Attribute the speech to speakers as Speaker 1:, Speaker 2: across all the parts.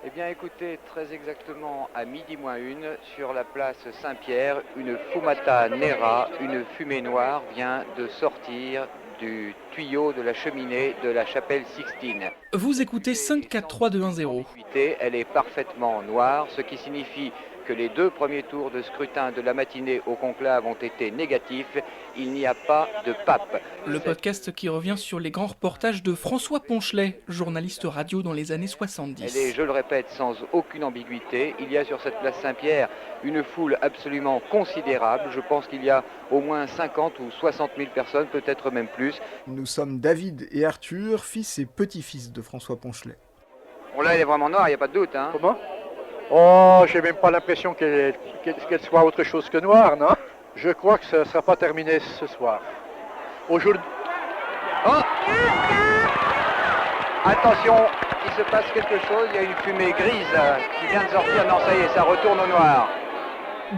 Speaker 1: Eh bien écoutez, très exactement à midi moins une, sur la place Saint-Pierre, une fumata nera, une fumée noire vient de sortir du tuyau de la cheminée de la chapelle Sixtine.
Speaker 2: Vous écoutez
Speaker 1: Et sans aucune
Speaker 2: 5-4-3-2-1-0.
Speaker 1: ambiguïté, elle est parfaitement noire, ce qui signifie que les deux premiers tours de scrutin de la matinée au conclave ont été négatifs. Il n'y a pas de pape.
Speaker 2: Le podcast qui revient sur les grands reportages de François Ponchelet, journaliste radio dans les années
Speaker 1: Elle est,
Speaker 2: 70.
Speaker 1: je le répète, sans aucune ambiguïté. Il y a sur cette place Saint-Pierre une foule absolument considérable. Je pense qu'il y a au moins 50 ou 60 000 personnes, peut-être même plus.
Speaker 3: Nous sommes David et Arthur, fils et petits-fils de François Ponchelet.
Speaker 1: Bon là, elle est vraiment noire, il n'y a pas de doute. Hein.
Speaker 4: Comment? Oh, j'ai même pas l'impression qu'elle soit autre chose que noire, non? Je crois que ça ne sera pas terminé ce soir. Aujourd'hui.
Speaker 1: Oh Attention, il se passe quelque chose, il y a une fumée grise qui vient de sortir. Non, ça y est, ça retourne au noir.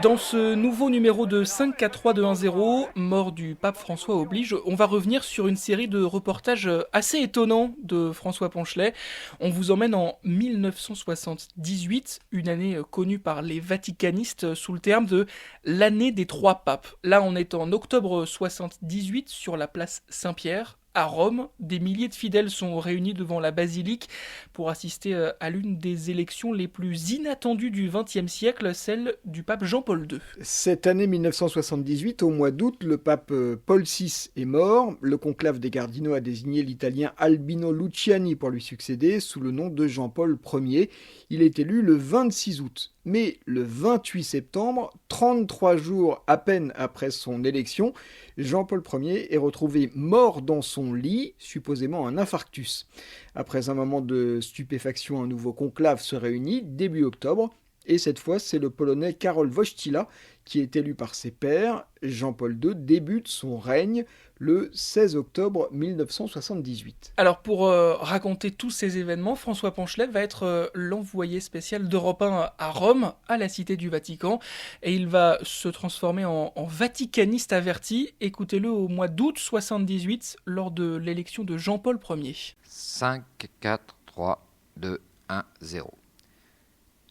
Speaker 2: Dans ce nouveau numéro de 5-4-3-2-1-0, mort du pape François oblige, on va revenir sur une série de reportages assez étonnants de François Ponchelet. On vous emmène en 1978, une année connue par les vaticanistes sous le terme de l'année des trois papes. Là, on est en octobre 78 sur la place Saint-Pierre. À Rome, des milliers de fidèles sont réunis devant la basilique pour assister à l'une des élections les plus inattendues du XXe siècle, celle du pape Jean-Paul II.
Speaker 3: Cette année 1978, au mois d'août, le pape Paul VI est mort. Le conclave des cardinaux a désigné l'italien Albino Luciani pour lui succéder sous le nom de Jean-Paul Ier. Il est élu le 26 août. Mais le 28 septembre, 33 jours à peine après son élection, Jean-Paul Ier est retrouvé mort dans son lit, supposément un infarctus. Après un moment de stupéfaction, un nouveau conclave se réunit début octobre, et cette fois c'est le Polonais Karol Wojtyła qui est élu par ses pairs. Jean-Paul II débute son règne le 16 octobre 1978.
Speaker 2: Alors pour raconter tous ces événements, François Ponchelet va être l'envoyé spécial d'Europe 1 à Rome, à la Cité du Vatican, et il va se transformer en vaticaniste averti. Écoutez-le au mois d'août 78, lors de l'élection de Jean-Paul Ier.
Speaker 5: 5, 4, 3, 2, 1, 0.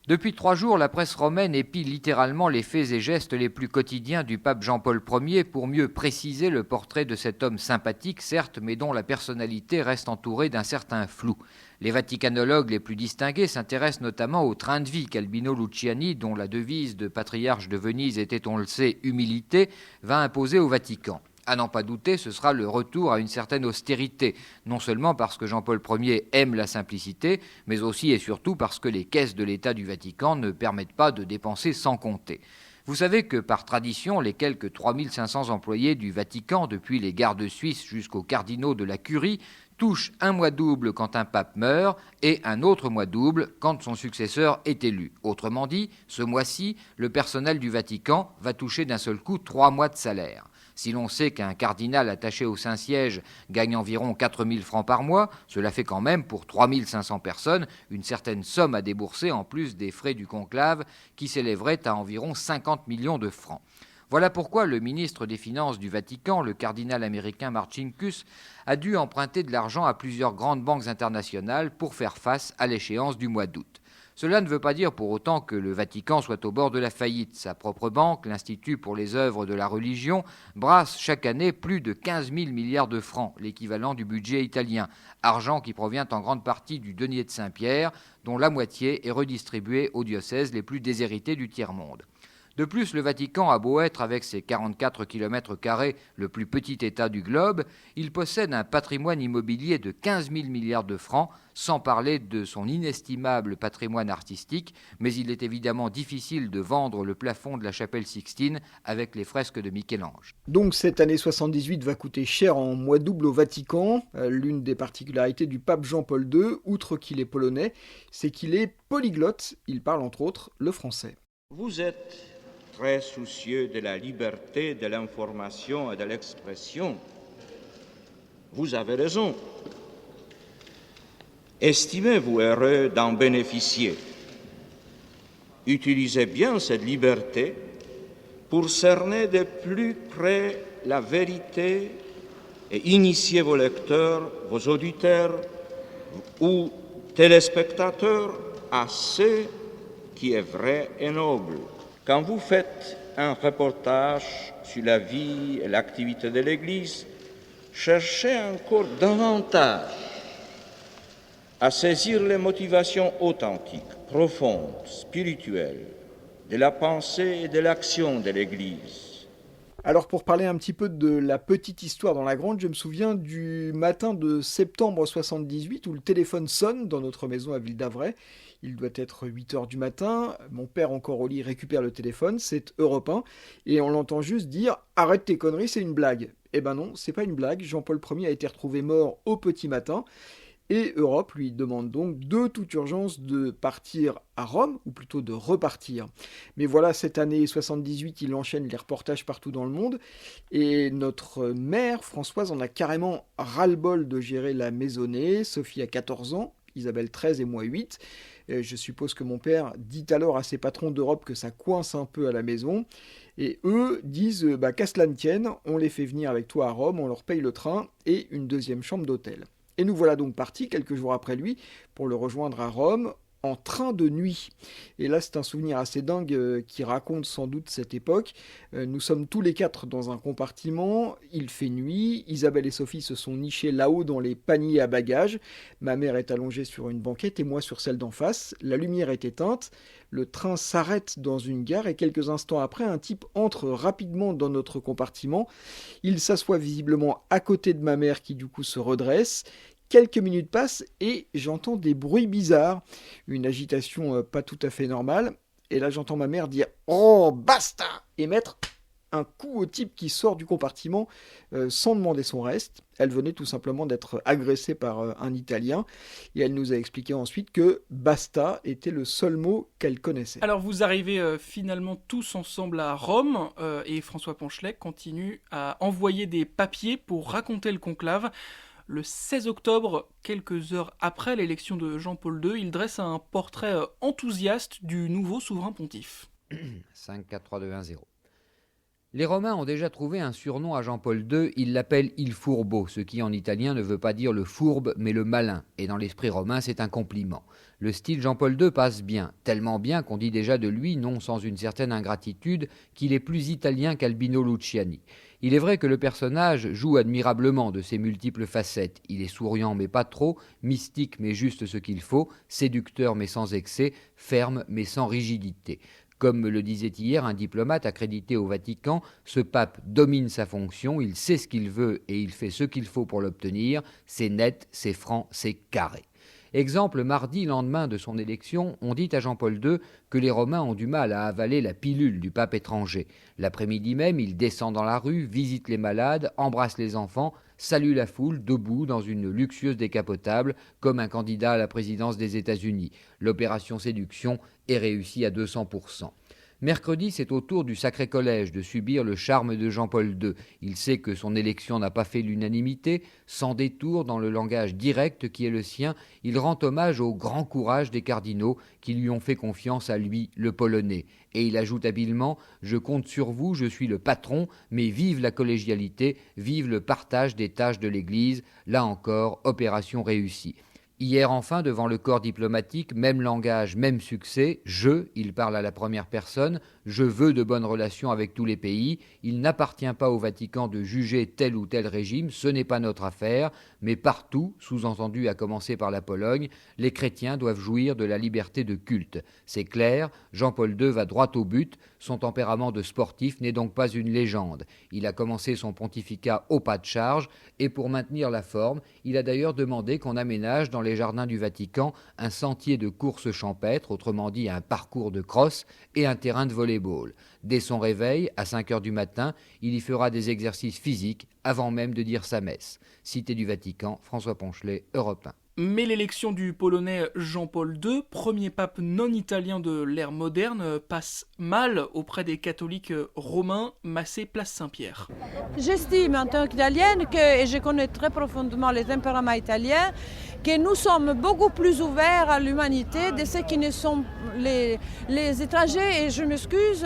Speaker 5: Depuis 3 jours, la presse romaine épie littéralement les faits et gestes les plus quotidiens du pape Jean-Paul Ier pour mieux préciser le portrait de cet homme sympathique, certes, mais dont la personnalité reste entourée d'un certain flou. Les vaticanologues les plus distingués s'intéressent notamment au train de vie qu'Albino Luciani, dont la devise de patriarche de Venise était, on le sait, humilité, va imposer au Vatican. À n'en pas douter, ce sera le retour à une certaine austérité, non seulement parce que Jean-Paul Ier aime la simplicité, mais aussi et surtout parce que les caisses de l'État du Vatican ne permettent pas de dépenser sans compter. Vous savez que par tradition, les quelques 3500 employés du Vatican, depuis les gardes suisses jusqu'aux cardinaux de la curie, touchent un mois double quand un pape meurt et un autre mois double quand son successeur est élu. Autrement dit, ce mois-ci, le personnel du Vatican va toucher d'un seul coup 3 mois de salaire. Si l'on sait qu'un cardinal attaché au Saint-Siège gagne environ 4 000 francs par mois, cela fait quand même pour 3 500 personnes une certaine somme à débourser en plus des frais du conclave qui s'élèveraient à environ 50 millions de francs. Voilà pourquoi le ministre des Finances du Vatican, le cardinal américain Marcinkus, a dû emprunter de l'argent à plusieurs grandes banques internationales pour faire face à l'échéance du mois d'août. Cela ne veut pas dire pour autant que le Vatican soit au bord de la faillite. Sa propre banque, l'Institut pour les œuvres de la religion, brasse chaque année plus de 15 000 milliards de francs, l'équivalent du budget italien, argent qui provient en grande partie du denier de Saint-Pierre, dont la moitié est redistribuée aux diocèses les plus déshérités du tiers-monde. De plus, le Vatican a beau être, avec ses 44 km², le plus petit État du globe, il possède un patrimoine immobilier de 15 000 milliards de francs, sans parler de son inestimable patrimoine artistique, mais il est évidemment difficile de vendre le plafond de la chapelle Sixtine avec les fresques de Michel-Ange.
Speaker 3: Donc cette année 78 va coûter cher en mois double au Vatican. L'une des particularités du pape Jean-Paul II, outre qu'il est polonais, c'est qu'il est polyglotte. Il parle entre autres le français.
Speaker 6: Vous êtes très soucieux de la liberté de l'information et de l'expression. Vous avez raison. Estimez-vous heureux d'en bénéficier. Utilisez bien cette liberté pour cerner de plus près la vérité et initier vos lecteurs, vos auditeurs ou téléspectateurs à ce qui est vrai et noble. Quand vous faites un reportage sur la vie et l'activité de l'Église, cherchez encore davantage à saisir les motivations authentiques, profondes, spirituelles, de la pensée et de l'action de l'Église.
Speaker 3: Alors pour parler un petit peu de la petite histoire dans la grande, je me souviens du matin de septembre 78 où le téléphone sonne dans notre maison à Ville d'Avray. Il doit être 8h du matin, mon père encore au lit récupère le téléphone, c'est Europe 1, et on l'entend juste dire « Arrête tes conneries, c'est une blague ». Eh ben non, c'est pas une blague, Jean-Paul Ier a été retrouvé mort au petit matin, et Europe lui demande donc de toute urgence de partir à Rome, ou plutôt de repartir. Mais voilà, cette année 78, il enchaîne les reportages partout dans le monde, et notre mère, Françoise, en a carrément ras-le-bol de gérer la maisonnée. Sophie a 14 ans, Isabelle 13 et moi 8. Je suppose que mon père dit alors à ses patrons d'Europe que ça coince un peu à la maison. Et eux disent, qu'à cela ne tienne, on les fait venir avec toi à Rome, on leur paye le train et une deuxième chambre d'hôtel. Et nous voilà donc partis quelques jours après lui pour le rejoindre à Rome en train de nuit. Et là, c'est un souvenir assez dingue qui raconte sans doute cette époque. Nous sommes tous les quatre dans un compartiment, il fait nuit, Isabelle et Sophie se sont nichées là-haut dans les paniers à bagages, ma mère est allongée sur une banquette et moi sur celle d'en face, la lumière est éteinte, le train s'arrête dans une gare et quelques instants après, un type entre rapidement dans notre compartiment, il s'assoit visiblement à côté de ma mère qui du coup se redresse. Quelques minutes passent et j'entends des bruits bizarres, une agitation pas tout à fait normale. Et là j'entends ma mère dire « Oh, basta !» et mettre un coup au type qui sort du compartiment sans demander son reste. Elle venait tout simplement d'être agressée par un Italien et elle nous a expliqué ensuite que « basta » était le seul mot qu'elle connaissait.
Speaker 2: Alors vous arrivez finalement tous ensemble à Rome et François Ponchelet continue à envoyer des papiers pour raconter le conclave. Le 16 octobre, quelques heures après l'élection de Jean-Paul II, il dresse un portrait enthousiaste du nouveau souverain pontife.
Speaker 5: 5, 4, 3, 2, 1, 0. Les Romains ont déjà trouvé un surnom à Jean-Paul II, ils l'appellent il furbo, ce qui en italien ne veut pas dire le fourbe, mais le malin, et dans l'esprit romain c'est un compliment. Le style Jean-Paul II passe bien, tellement bien qu'on dit déjà de lui, non sans une certaine ingratitude, qu'il est plus italien qu'Albino Luciani. Il est vrai que le personnage joue admirablement de ses multiples facettes. Il est souriant mais pas trop, mystique mais juste ce qu'il faut, séducteur mais sans excès, ferme mais sans rigidité. Comme me le disait hier un diplomate accrédité au Vatican, ce pape domine sa fonction, il sait ce qu'il veut et il fait ce qu'il faut pour l'obtenir, c'est net, c'est franc, c'est carré. Exemple, mardi, lendemain de son élection, on dit à Jean-Paul II que les Romains ont du mal à avaler la pilule du pape étranger. L'après-midi même, il descend dans la rue, visite les malades, embrasse les enfants, salue la foule, debout, dans une luxueuse décapotable, comme un candidat à la présidence des États-Unis. L'opération séduction est réussie à 200%. Mercredi, c'est au tour du Sacré Collège de subir le charme de Jean-Paul II. Il sait que son élection n'a pas fait l'unanimité. Sans détour, dans le langage direct qui est le sien, il rend hommage au grand courage des cardinaux qui lui ont fait confiance à lui, le Polonais. Et il ajoute habilement « Je compte sur vous, je suis le patron, mais vive la collégialité, vive le partage des tâches de l'Église. » Là encore, opération réussie. Hier enfin, devant le corps diplomatique, même langage, même succès, il parle à la première personne, je veux de bonnes relations avec tous les pays, il n'appartient pas au Vatican de juger tel ou tel régime, ce n'est pas notre affaire, mais partout, sous-entendu à commencer par la Pologne, les chrétiens doivent jouir de la liberté de culte. C'est clair, Jean-Paul II va droit au but, son tempérament de sportif n'est donc pas une légende. Il a commencé son pontificat au pas de charge, et pour maintenir la forme, il a d'ailleurs demandé qu'on aménage dans les jardins du Vatican un sentier de course champêtre, autrement dit un parcours de crosse, et un terrain de volley-ball. Dès son réveil, à 5h du matin, il y fera des exercices physiques avant même de dire sa messe. Cité du Vatican, François Ponchelet, Europe 1.
Speaker 2: Mais l'élection du Polonais Jean-Paul II, premier pape non-italien de l'ère moderne, passe mal auprès des catholiques romains, Massé, place Saint-Pierre.
Speaker 7: J'estime en tant qu'italienne, et je connais très profondément les tempéraments italiens, que nous sommes beaucoup plus ouverts à l'humanité de ceux qui ne sont les étrangers. Et je m'excuse,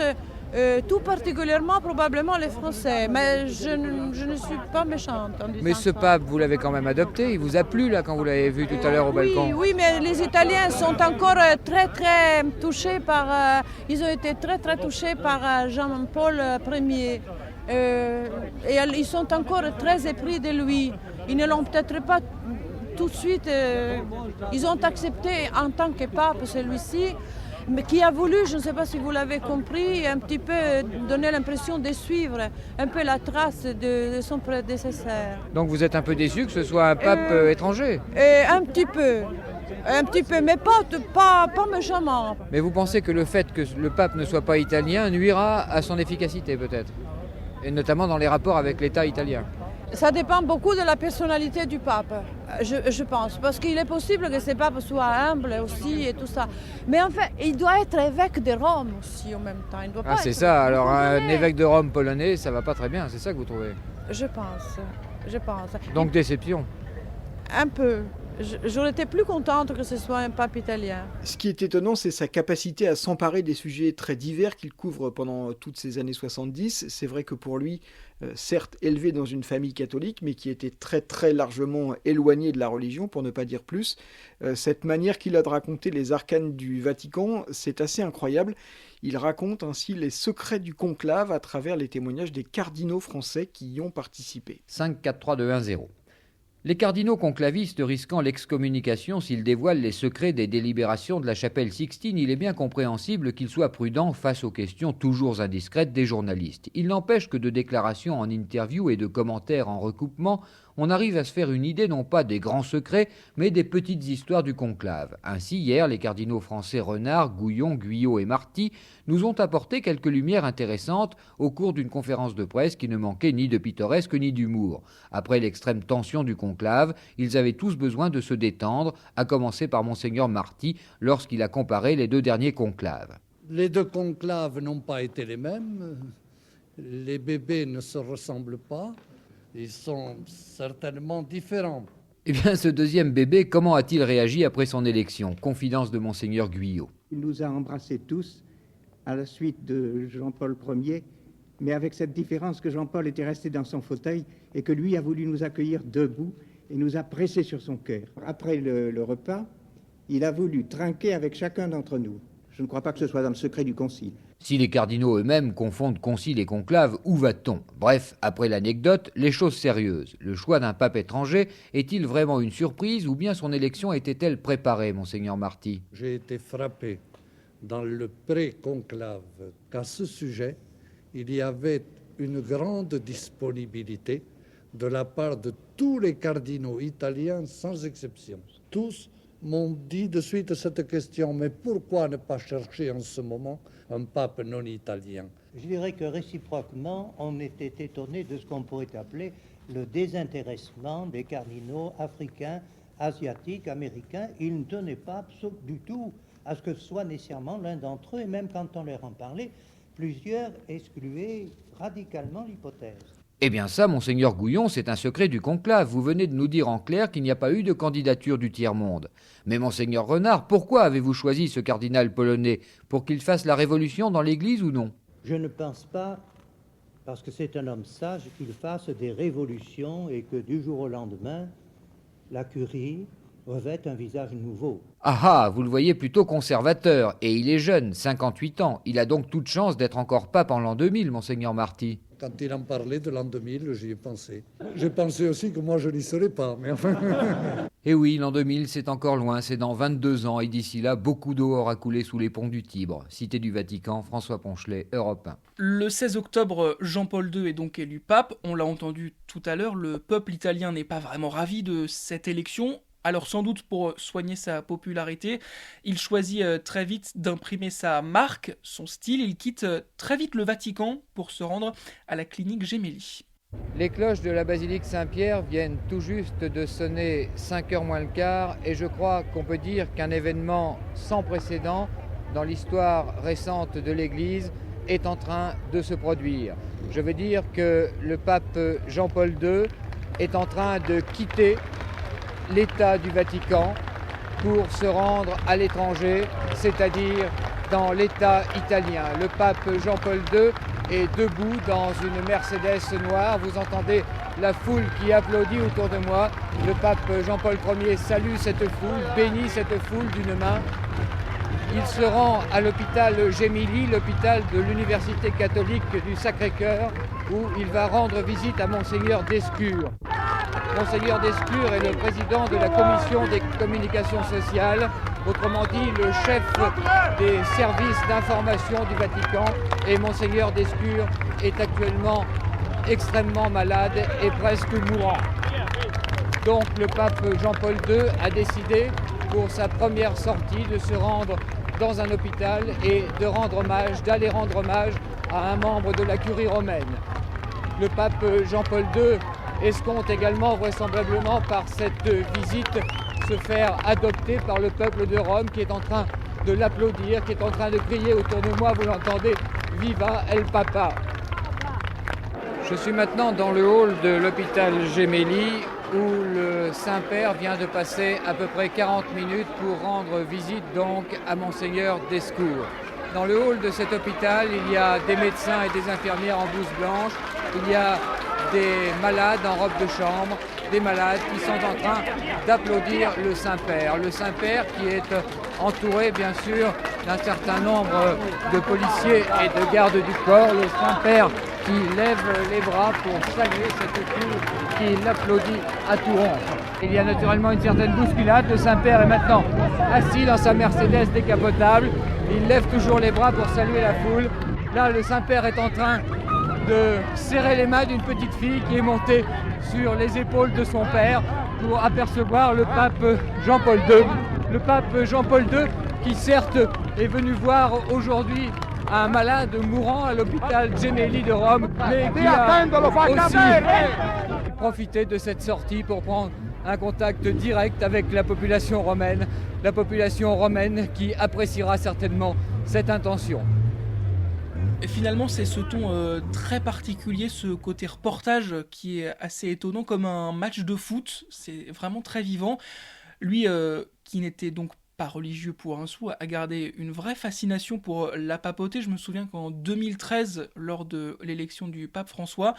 Speaker 7: tout particulièrement probablement les Français. Mais je ne suis pas méchante en disant
Speaker 5: Mais ce
Speaker 7: ça.
Speaker 5: pape, vous l'avez quand même adopté. Il vous a plu là quand vous l'avez vu tout à l'heure au balcon?
Speaker 7: Oui, mais les Italiens sont encore très touchés par... ils ont été très touchés par Jean-Paul Ier. Et ils sont encore très épris de lui. Ils ne l'ont peut-être pas tout de suite... ils ont accepté en tant que pape celui-ci, mais qui a voulu, je ne sais pas si vous l'avez compris, un petit peu donner l'impression de suivre un peu la trace de son prédécesseur.
Speaker 5: Donc vous êtes un peu déçu que ce soit un pape étranger?
Speaker 7: Un petit peu, mais pas méchamment.
Speaker 5: Mais vous pensez que le fait que le pape ne soit pas italien nuira à son efficacité peut-être? Et notamment dans les rapports avec l'État italien?
Speaker 7: Ça dépend beaucoup de la personnalité du pape, je pense, parce qu'il est possible que ce pape soit humble aussi et tout ça. Mais en fait, il doit être évêque de Rome aussi en même temps. Il doit pas
Speaker 5: C'est
Speaker 7: être
Speaker 5: ça, alors un
Speaker 7: polonais.
Speaker 5: évêque de Rome polonais, ça va pas très bien, c'est ça que vous trouvez?
Speaker 7: Je pense.
Speaker 5: Donc déception.
Speaker 7: Un peu. J'aurais été plus contente que ce soit un pape italien.
Speaker 3: Ce qui est étonnant, c'est sa capacité à s'emparer des sujets très divers qu'il couvre pendant toutes ces années 70. C'est vrai que pour lui, certes élevé dans une famille catholique, mais qui était très largement éloigné de la religion, pour ne pas dire plus, cette manière qu'il a de raconter les arcanes du Vatican, c'est assez incroyable. Il raconte ainsi les secrets du conclave à travers les témoignages des cardinaux français qui y ont participé.
Speaker 5: 5, 4, 3, 2, 1, 0. Les cardinaux conclavistes risquant l'excommunication s'ils dévoilent les secrets des délibérations de la chapelle Sixtine, il est bien compréhensible qu'ils soient prudents face aux questions toujours indiscrètes des journalistes. Il n'empêche que de déclarations en interview et de commentaires en recoupement, on arrive à se faire une idée non pas des grands secrets, mais des petites histoires du conclave. Ainsi, hier, les cardinaux français Renard, Gouillon, Guyot et Marty nous ont apporté quelques lumières intéressantes au cours d'une conférence de presse qui ne manquait ni de pittoresque ni d'humour. Après l'extrême tension du conclave, ils avaient tous besoin de se détendre, à commencer par Monseigneur Marty lorsqu'il a comparé les deux derniers conclaves.
Speaker 8: Les deux conclaves n'ont pas été les mêmes. Les bébés ne se ressemblent pas. Ils sont certainement différents.
Speaker 5: Eh bien, ce deuxième bébé, comment a-t-il réagi après son élection? Confidence de Monseigneur Guyot.
Speaker 9: Il nous a embrassés tous à la suite de Jean-Paul Ier, mais avec cette différence que Jean-Paul était resté dans son fauteuil et que lui a voulu nous accueillir debout et nous a pressés sur son cœur. Après le repas, il a voulu trinquer avec chacun d'entre nous. Je ne crois pas que ce soit dans le secret du concile.
Speaker 5: Si les cardinaux eux-mêmes confondent concile et conclave, où va-t-on? Bref, après l'anecdote, les choses sérieuses. Le choix d'un pape étranger est-il vraiment une surprise ou bien son élection était-elle préparée, Monseigneur Marty?
Speaker 8: J'ai été frappé dans le pré-conclave qu'à ce sujet, il y avait une grande disponibilité de la part de tous les cardinaux italiens sans exception. Tous m'ont dit de suite cette question, mais pourquoi ne pas chercher en ce moment un pape non italien?
Speaker 10: Je dirais que réciproquement, on était étonné de ce qu'on pourrait appeler le désintéressement des cardinaux africains, asiatiques, américains. Ils ne tenaient pas du tout à ce que ce soit nécessairement l'un d'entre eux, et même quand on leur en parlait, plusieurs excluaient radicalement l'hypothèse.
Speaker 5: Eh bien ça, Monseigneur Gouillon, c'est un secret du conclave. Vous venez de nous dire en clair qu'il n'y a pas eu de candidature du tiers-monde. Mais Monseigneur Renard, pourquoi avez-vous choisi ce cardinal polonais? Pour qu'il fasse la révolution dans l'Église ou non?
Speaker 10: Je ne pense pas, parce que c'est un homme sage, qu'il fasse des révolutions et que du jour au lendemain, la curie revête un visage nouveau.
Speaker 5: Ah, vous le voyez plutôt conservateur, et il est jeune, 58 ans. Il a donc toute chance d'être encore pape en l'an 2000, Monseigneur Marty.
Speaker 8: Quand il en parlait de l'an 2000, j'y ai pensé. J'ai pensé aussi que moi je n'y serais pas, mais enfin...
Speaker 5: Eh oui, l'an 2000, c'est encore loin, c'est dans 22 ans, et d'ici là, beaucoup d'eau aura coulé sous les ponts du Tibre. Cité du Vatican, François Ponchelet, Europe 1.
Speaker 2: Le 16 octobre, Jean-Paul II est donc élu pape. On l'a entendu tout à l'heure, le peuple italien n'est pas vraiment ravi de cette élection. Alors sans doute pour soigner sa popularité, il choisit très vite d'imprimer sa marque, son style. Il quitte très vite le Vatican pour se rendre à la clinique Gemelli.
Speaker 5: Les cloches de la basilique Saint-Pierre viennent tout juste de sonner 5h moins le quart et je crois qu'on peut dire qu'un événement sans précédent dans l'histoire récente de l'Église est en train de se produire. Je veux dire que le pape Jean-Paul II est en train de quitter l'État du Vatican pour se rendre à l'étranger, c'est-à-dire
Speaker 11: dans l'État italien. Le pape Jean-Paul II est debout dans une Mercedes noire. Vous entendez la foule qui applaudit autour de moi. Le pape Jean-Paul Ier salue cette foule, bénit cette foule d'une main. Il se rend à l'hôpital Gemelli, l'hôpital de l'Université catholique du Sacré-Cœur, où il va rendre visite à Monseigneur Descures. Monseigneur Descures est le président de la Commission des communications sociales, autrement dit le chef des services d'information du Vatican, et Monseigneur Descures est actuellement extrêmement malade et presque mourant. Donc le pape Jean-Paul II a décidé pour sa première sortie de se rendre dans un hôpital et d'aller rendre hommage à un membre de la curie romaine. Le pape Jean-Paul II escompte également vraisemblablement par cette visite se faire adopter par le peuple de Rome qui est en train de l'applaudir, qui est en train de crier autour de moi, vous l'entendez, Viva el Papa. Je suis maintenant dans le hall de l'hôpital Gemelli où le Saint-Père vient de passer à peu près 40 minutes pour rendre visite donc à Monseigneur Descures. Dans le hall de cet hôpital, il y a des médecins et des infirmières en blouse blanche, il y a des malades en robe de chambre, des malades qui sont en train d'applaudir le Saint-Père. Le Saint-Père qui est entouré bien sûr d'un certain nombre de policiers et de gardes du corps. Le Saint-Père qui lève les bras pour saluer cette foule qui l'applaudit à tout rompre. Il y a naturellement une certaine bousculade. Le Saint-Père est maintenant assis dans sa Mercedes décapotable. Il lève toujours les bras pour saluer la foule. Là, le Saint-Père est en train de serrer les mains d'une petite fille qui est montée sur les épaules de son père pour apercevoir le pape Jean-Paul II. Le pape Jean-Paul II qui certes est venu voir aujourd'hui un malade mourant à l'hôpital Gemelli de Rome, mais qui a aussi profité de cette sortie pour prendre un contact direct avec la population romaine qui appréciera certainement cette intention.
Speaker 2: Et finalement, c'est ce ton très particulier, ce côté reportage qui est assez étonnant, comme un match de foot. C'est vraiment très vivant. Lui, qui n'était donc pas religieux pour un sou, a gardé une vraie fascination pour la papauté. Je me souviens qu'en 2013, lors de l'élection du pape François,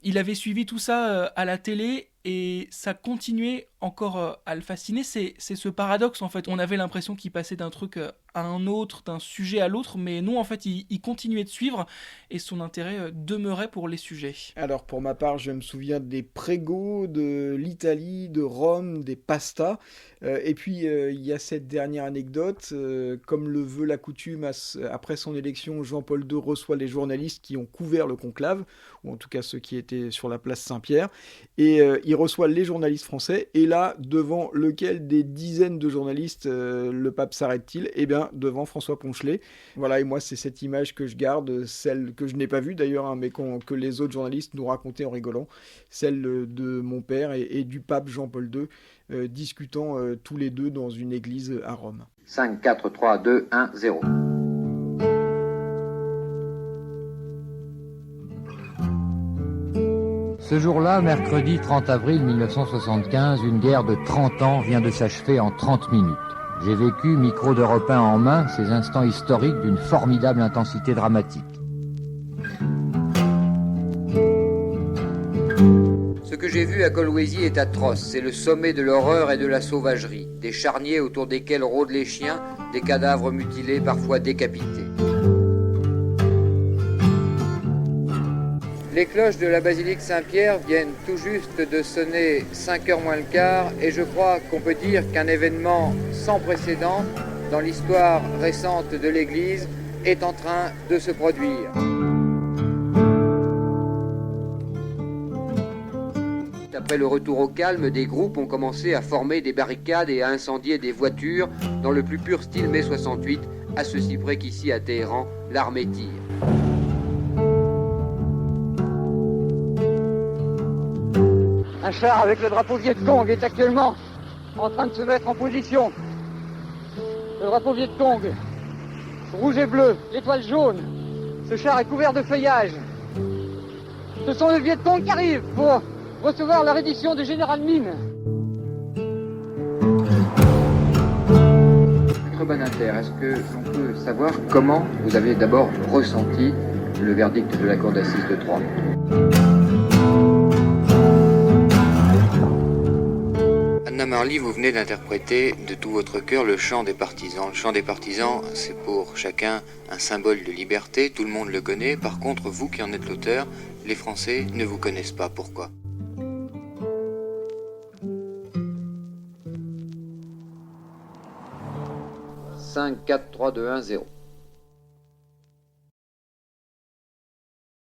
Speaker 2: il avait suivi tout ça à la télé et ça continuait encore à le fasciner. C'est ce paradoxe en fait. On avait l'impression qu'il passait d'un truc à un autre, d'un sujet à l'autre, mais non en fait il continuait de suivre et son intérêt demeurait pour les sujets.
Speaker 3: Alors pour ma part, je me souviens des prégos, de l'Italie, de Rome, des pastas. Et puis il y a cette dernière anecdote, comme le veut la coutume, après son élection, Jean-Paul II reçoit les journalistes qui ont couvert le conclave, ou en tout cas ceux qui étaient sur la place Saint-Pierre, et il reçoit les journalistes français, et là, devant lequel des dizaines de journalistes le pape s'arrête-t-il? Eh bien, devant François Ponchelet. Voilà, et moi, c'est cette image que je garde, celle que je n'ai pas vue d'ailleurs, hein, mais que les autres journalistes nous racontaient en rigolant, celle de mon père et du pape Jean-Paul II, discutant tous les deux dans une église à Rome.
Speaker 1: 5, 4, 3, 2, 1, 0.
Speaker 5: Ce jour-là, mercredi 30 avril 1975, une guerre de 30 ans vient de s'achever en 30 minutes. J'ai vécu, micro d'Europe 1 en main, ces instants historiques d'une formidable intensité dramatique. Ce que j'ai vu à Kolwezi est atroce, c'est le sommet de l'horreur et de la sauvagerie. Des charniers autour desquels rôdent les chiens, des cadavres mutilés, parfois décapités. Les cloches de la basilique Saint-Pierre viennent tout juste de sonner 5h moins le quart et je crois qu'on peut dire qu'un événement sans précédent dans l'histoire récente de l'Église est en train de se produire. Après le retour au calme, des groupes ont commencé à former des barricades et à incendier des voitures dans le plus pur style mai 68, à ceci près qu'ici à Téhéran, l'armée tire.
Speaker 11: Un char avec le drapeau Viet Cong est actuellement en train de se mettre en position. Le drapeau Viet Cong, rouge et bleu, l'étoile jaune. Ce char est couvert de feuillage. Ce sont les Viet Cong qui arrivent pour recevoir la reddition du général Mine.
Speaker 1: Maître Badinter, est-ce que l'on peut savoir comment vous avez d'abord ressenti le verdict de la Cour d'assises de Troyes? Anna Marly, vous venez d'interpréter de tout votre cœur le chant des partisans. Le chant des partisans, c'est pour chacun un symbole de liberté, tout le monde le connaît. Par contre, vous qui en êtes l'auteur, les Français ne vous connaissent pas. Pourquoi? 5, 4, 3, 2, 1, 0.